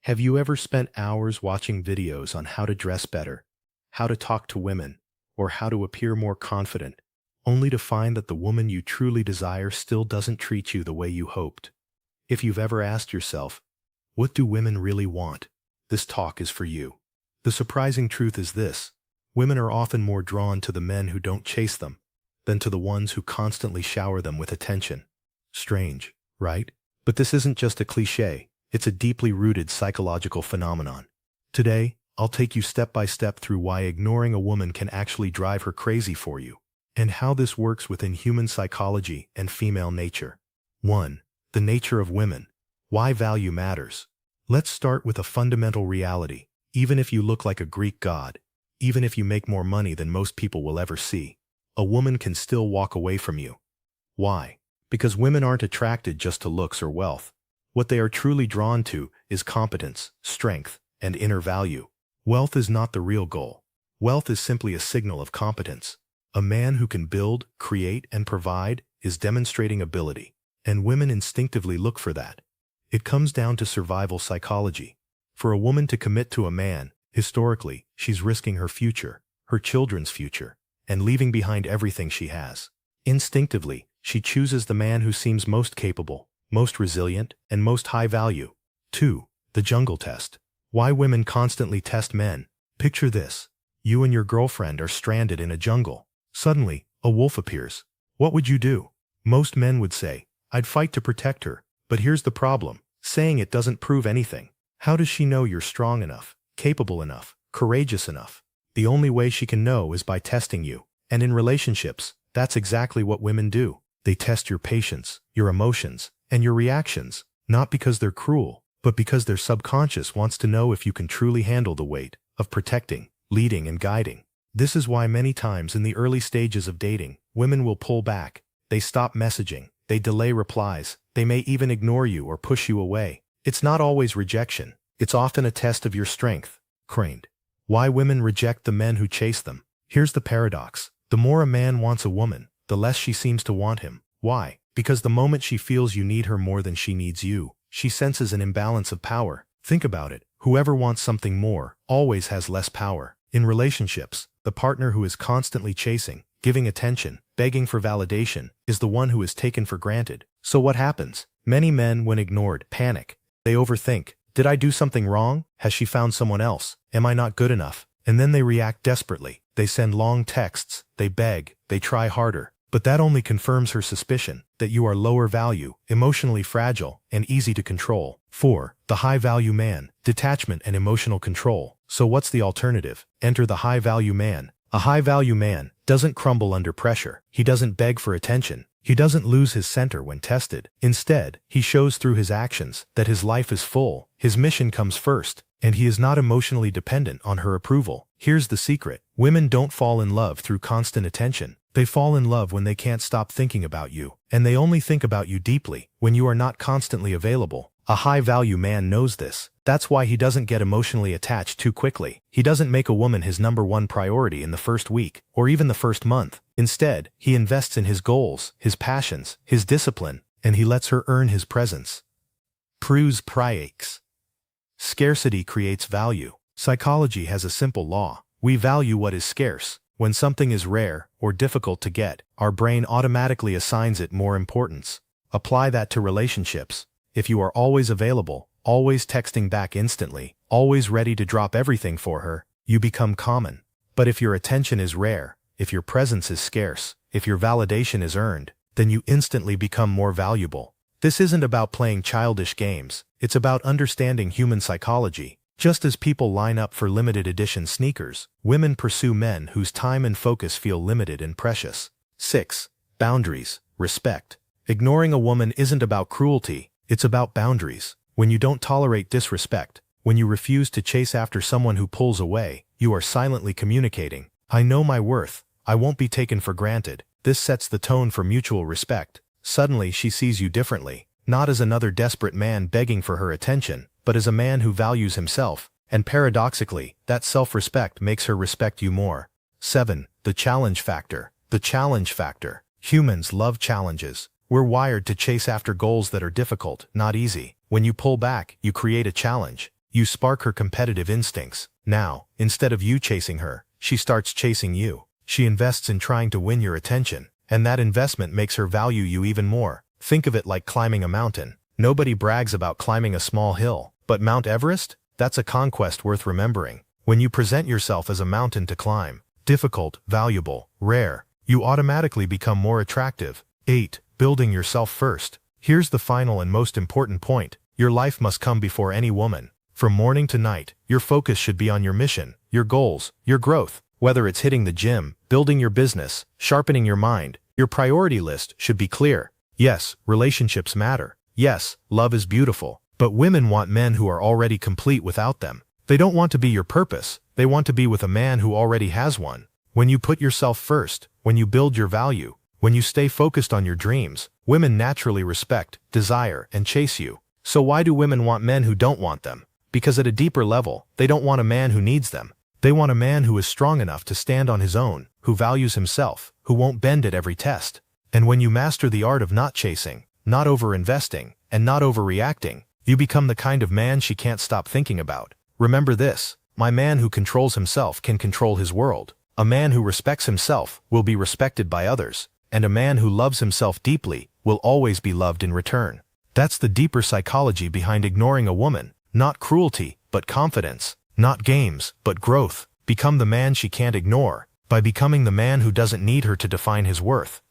Have you ever spent hours watching videos on how to dress better, how to talk to women, or how to appear more confident, only to find that the woman you truly desire still doesn't treat you the way you hoped? If you've ever asked yourself, what do women really want? This talk is for you. The surprising truth is this: women are often more drawn to the men who don't chase them than to the ones who constantly shower them with attention. Strange, right? But this isn't just a cliché. It's a deeply rooted psychological phenomenon. Today, I'll take you step by step through why ignoring a woman can actually drive her crazy for you, and how this works within human psychology and female nature. 1. The nature of women. Why value matters. Let's start with a fundamental reality. Even if you look like a Greek god, even if you make more money than most people will ever see, a woman can still walk away from you. Why? Because women aren't attracted just to looks or wealth. What they are truly drawn to is competence, strength, and inner value. Wealth is not the real goal. Wealth is simply a signal of competence. A man who can build, create, and provide is demonstrating ability, and women instinctively look for that. It comes down to survival psychology. For a woman to commit to a man, historically, she's risking her future, her children's future, and leaving behind everything she has. Instinctively, she chooses the man who seems most capable, most resilient, and most high value. 2. The jungle test. Why women constantly test men. Picture this. You and your girlfriend are stranded in a jungle. Suddenly, a wolf appears. What would you do? Most men would say, I'd fight to protect her. But here's the problem. Saying it doesn't prove anything. How does she know you're strong enough, capable enough, courageous enough? The only way she can know is by testing you. And in relationships, that's exactly what women do. They test your patience, your emotions, and your reactions, not because they're cruel, but because their subconscious wants to know if you can truly handle the weight of protecting, leading, and guiding. This is why many times in the early stages of dating, women will pull back. They stop messaging, they delay replies, they may even ignore you or push you away. It's not always rejection. It's often a test of your strength. Craned. Why women reject the men who chase them. Here's the paradox. The more a man wants a woman, the less she seems to want him. Why? Because the moment she feels you need her more than she needs you, she senses an imbalance of power. Think about it. Whoever wants something more always has less power. In relationships, the partner who is constantly chasing, giving attention, begging for validation, is the one who is taken for granted. So what happens? Many men, when ignored, panic. They overthink. Did I do something wrong? Has she found someone else? Am I not good enough? And then they react desperately. They send long texts, they beg, they try harder. But that only confirms her suspicion that you are lower value, emotionally fragile, and easy to control. 4. The high-value man. Detachment and emotional control. So what's the alternative? Enter the high-value man. A high-value man doesn't crumble under pressure. He doesn't beg for attention. He doesn't lose his center when tested. Instead, he shows through his actions that his life is full, his mission comes first, and he is not emotionally dependent on her approval. Here's the secret. Women don't fall in love through constant attention. They fall in love when they can't stop thinking about you, and they only think about you deeply when you are not constantly available. A high-value man knows this. That's why he doesn't get emotionally attached too quickly. He doesn't make a woman his #1 priority in the first week, or even the first month. Instead, he invests in his goals, his passions, his discipline, and he lets her earn his presence. Preux praeix. Scarcity creates value. Psychology has a simple law. We value what is scarce. When something is rare or difficult to get, our brain automatically assigns it more importance. Apply that to relationships. If you are always available, always texting back instantly, always ready to drop everything for her, you become common. But if your attention is rare, if your presence is scarce, if your validation is earned, then you instantly become more valuable. This isn't about playing childish games. It's about understanding human psychology. Just as people line up for limited edition sneakers, women pursue men whose time and focus feel limited and precious. 6. Boundaries. Respect. Ignoring a woman isn't about cruelty, it's about boundaries. When you don't tolerate disrespect, when you refuse to chase after someone who pulls away, you are silently communicating, I know my worth, I won't be taken for granted. This sets the tone for mutual respect. Suddenly she sees you differently, not as another desperate man begging for her attention, but as a man who values himself, and paradoxically, that self-respect makes her respect you more. 7. The challenge factor. The challenge factor. Humans love challenges. We're wired to chase after goals that are difficult, not easy. When you pull back, you create a challenge. You spark her competitive instincts. Now, instead of you chasing her, she starts chasing you. She invests in trying to win your attention, and that investment makes her value you even more. Think of it like climbing a mountain. Nobody brags about climbing a small hill, but Mount Everest? That's a conquest worth remembering. When you present yourself as a mountain to climb, difficult, valuable, rare, you automatically become more attractive. 8. Building yourself first. Here's the final and most important point. Your life must come before any woman. From morning to night, your focus should be on your mission, your goals, your growth. Whether it's hitting the gym, building your business, sharpening your mind, your priority list should be clear. Yes, relationships matter. Yes, love is beautiful. But women want men who are already complete without them. They don't want to be your purpose. They want to be with a man who already has one. When you put yourself first, when you build your value, when you stay focused on your dreams, women naturally respect, desire, and chase you. So why do women want men who don't want them? Because at a deeper level, they don't want a man who needs them. They want a man who is strong enough to stand on his own, who values himself, who won't bend at every test. And when you master the art of not chasing, not over-investing, and not overreacting, you become the kind of man she can't stop thinking about. Remember this: my man who controls himself can control his world. A man who respects himself will be respected by others, and a man who loves himself deeply will always be loved in return. That's the deeper psychology behind ignoring a woman. Not cruelty, but confidence. Not games, but growth. Become the man she can't ignore by becoming the man who doesn't need her to define his worth.